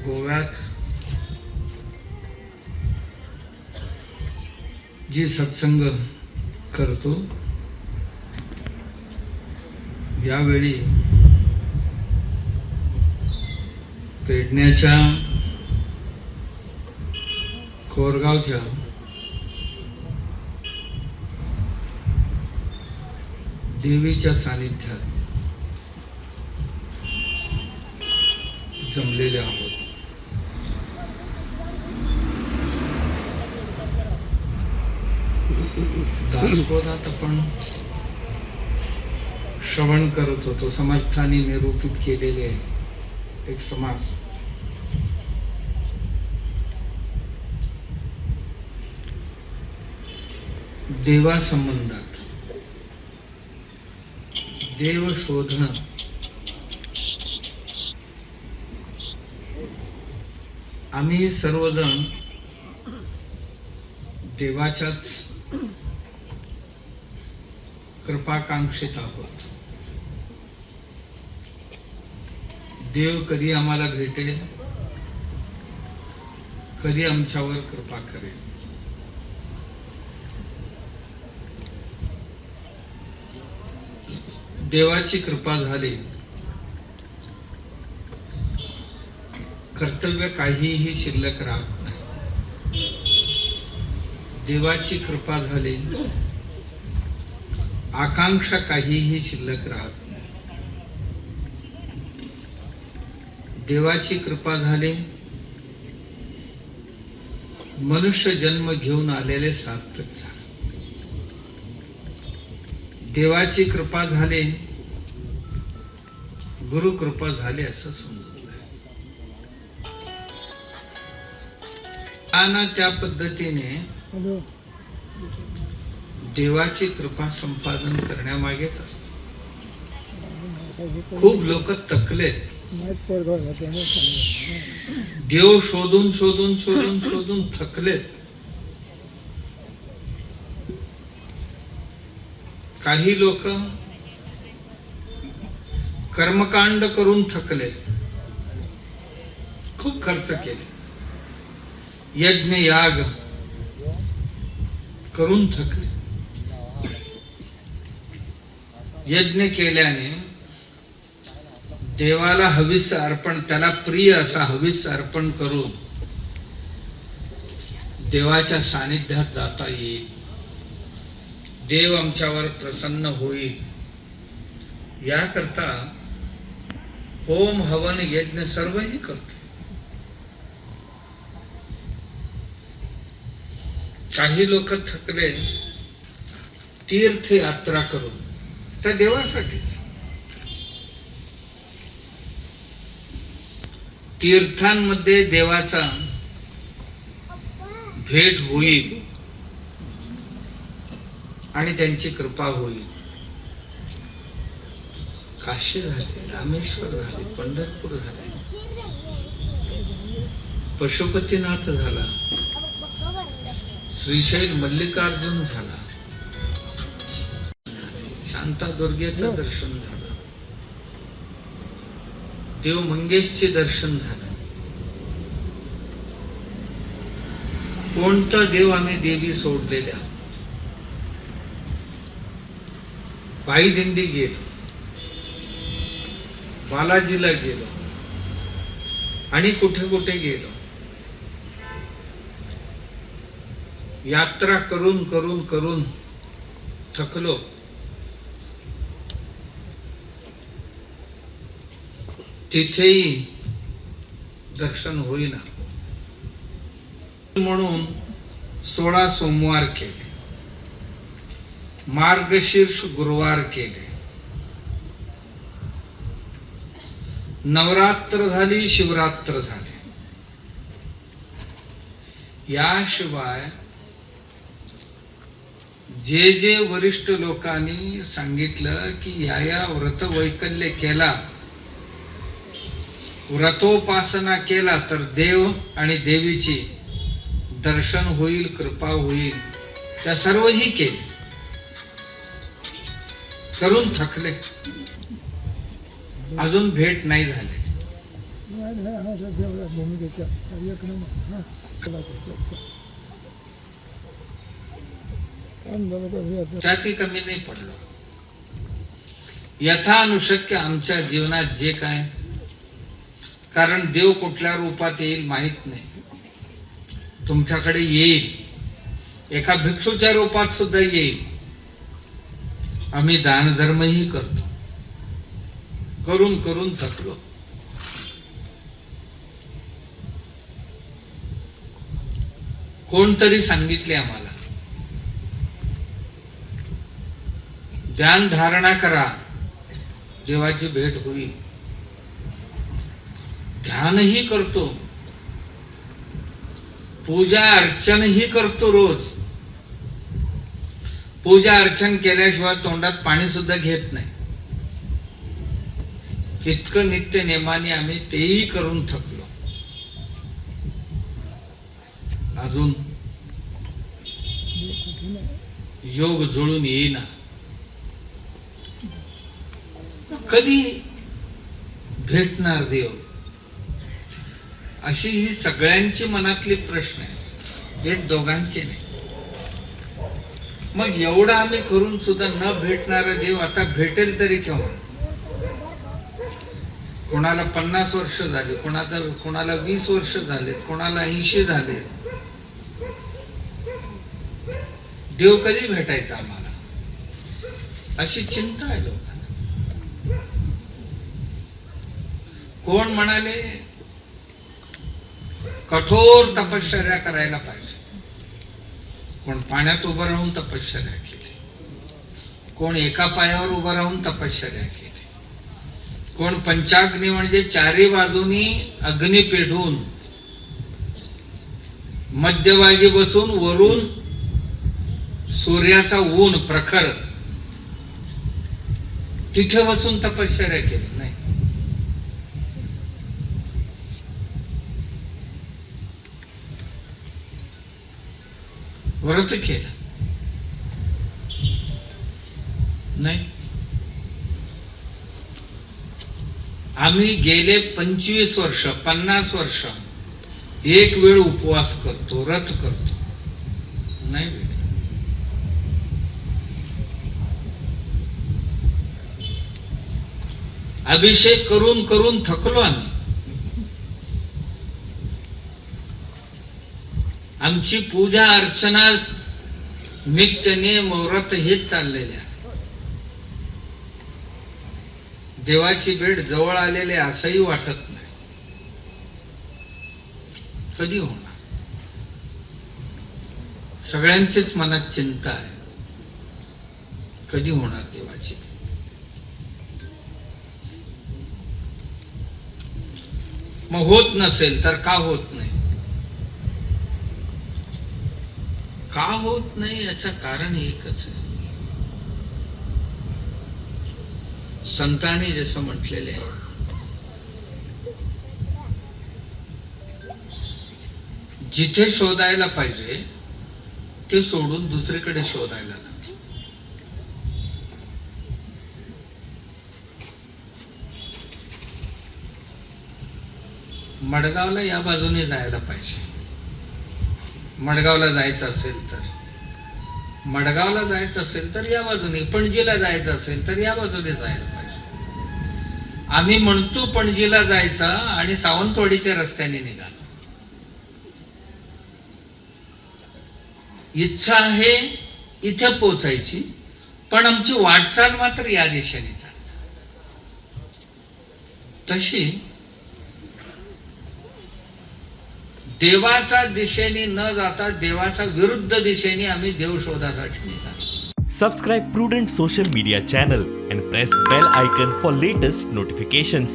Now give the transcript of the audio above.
गोव्यात जी सत्संग करतो यावेळी पेडण्याच्या कोरगावच्या देवीच्या सानिध्यात जमलेले आहोत. दासबोधात आपण श्रवण करत होतो. समर्थांनी निरूपित केलेले आहे एक समाज. देवा संबंधात देव शोधणं आम्ही सर्वजण देवाच्याच कृपाकांक्षित आहोत. देव कधी आम्हाला भेटेल, कधी आमच्यावर कृपा करेल. देवाची कृपा झाली, कर्तव्य काहीही शिल्लक राहत नाही. देवाची कृपा झाली, आकांक्षा काहीही शिल्लक राहत नाही. देवाची कृपा झाली, मनुष्य जन्म घेऊन आलेले सार्थक झाले. देवाची कृपा झाली, गुरु कृपा झाली असं समजलं. आणि त्या पद्धतीने देवाची कृपा संपादन करण्यामागेच असते. खूप लोक थकलेत. देव शोधून शोधून शोधून शोधून थकलेत. काही लोक कर्मकांड करून थकले, खूप खर्च केले. यज्ञ याग करून थकले. यज्ञ केल्याने देवाला हविष्य अर्पण, त्याला प्रिय असा हविष्य अर्पण करून देवाच्या सानिध्यात जाता येईल. देव आमच्यावर प्रसन्न होईल याकरता होम हवन यज्ञ सर्वही करतो. काही लोक थकले तीर्थयात्रा करून, त्या देवासाठीच. तीर्थांमध्ये देवाचा भेट होईल आणि त्यांची कृपा होईल. काशी झाले, रामेश्वर झाले, पंढरपूर झाले, पशुपतीनाथ झाला, श्रीशैल मल्लिकार्जुन झाला, शांतादुर्गेचं दर्शन झालं, देव मंगेशचे दर्शन झालं. कोणता देव आम्ही देवी सोडलेल्या. पायी दिंडी गेलो, बालाजीला गेलो आणि कुठे कुठे गेलो. यात्रा करून करून करून थकलो. तिथेही दर्शन होईना म्हणून 16 सोमवार केले, मार्गशीर्ष गुरुवार केले, नवरात्र झाली, शिवरात्र झाले. याशिवाय जे जे वरिष्ठ लोकांनी सांगितलं की या व्रत वैकल्य केला, व्रतोपासना केला तर देव आणि देवीची दर्शन होईल, कृपा होईल, त्या सर्वही केले. करून थकले, अजून भेट नाही झाली. भूमिकेच्या एक नंबर हां त्यातही कमी नाही पडलो. यथानुशक्य आमच्या जीवनात जे काय, कारण देव कुठल्या रूपात येईल माहित नाही, तुमच्याकडे येईल, एका भिक्षूच्या रूपात सुद्धा येईल. आम्ही दानधर्मही करतो, करून करून थकलो. कोणतरी सांगितले आम्हाला, ध्यान धारणा करा, देवाची भेट होईल. ध्यानही करतो, पूजा अर्चनही करतो. रोज पूजा अर्चन केल्याशिवाय तोंडात पाणी सुद्धा घेत नाही. इतकं नित्य नेमाने आम्ही तेही करून थकलो. अजून योग जुळून येईना. कधी भेटणार देव, अशी ही सगळ्यांची मनातली प्रश्न आहे, एक दोघांचे नाही. मग एवढं आम्ही करून सुद्धा न भेटणारा देव आता भेटेल तरी केव्हा? कोणाला 50 वर्ष झाले, कोणाला 20 वर्ष झाले, कोणाला 80 झाले. देव कधी भेटायचा आम्हाला, अशी चिंता आहे लोकांना. कोण म्हणाले कठोर तपश्चर्या करायला पाहिजे, कोण पाण्यात उभं राहून तपश्चर्या केली, कोण एका पायावर उभं राहून तपश्चर्या केली, कोण पंचाग्नी म्हणजे चारी बाजूनी अग्नी पेटवून मध्यभागी बसून वरून सूर्याचा ऊन प्रखर तिथे बसून तपश्चर्या केली. नाही, व्रत केलं नाही. आम्ही गेले 25 वर्ष 50 वर्ष एक वेळ उपवास करतो, व्रत करतो, नाही भेटत. अभिषेक करून करून थकलो आम्ही. आमची पूजा अर्चना नित्य नेम व्रत हेच चाललेले आहे. देवाची भेट जवळ आलेले असंही वाटत नाही. कधी होणार? सगळ्यांचीच मनात चिंता आहे, कधी होणार देवाची भेट? मग होत नसेल तर का होत नाही? का होत नाही याचं कारण एकच आहे. संतांनी जसं म्हटलेले आहे, जिथे शोधायला पाहिजे ते सोडून दुसरीकडे शोधायला लागले. मडगावला या बाजूने जायला पाहिजे, मडगावला जायचं असेल तर या बाजूने, पणजीला जायचं असेल तर या बाजूने जायला पाहिजे. आम्ही म्हणतो पणजीला जायचं आणि सावंतवाडीच्या रस्त्याने निघालो. इच्छा आहे इथे पोचायची, पण आमची वाटचाल मात्र या दिशेने चालली. तशी देवाचा दिशेने न जाता देवाचा विरुद्ध दिशेने आम्ही देव शोधासाठी निघालो. Subscribe Prudent social media channel and press bell icon for latest notifications.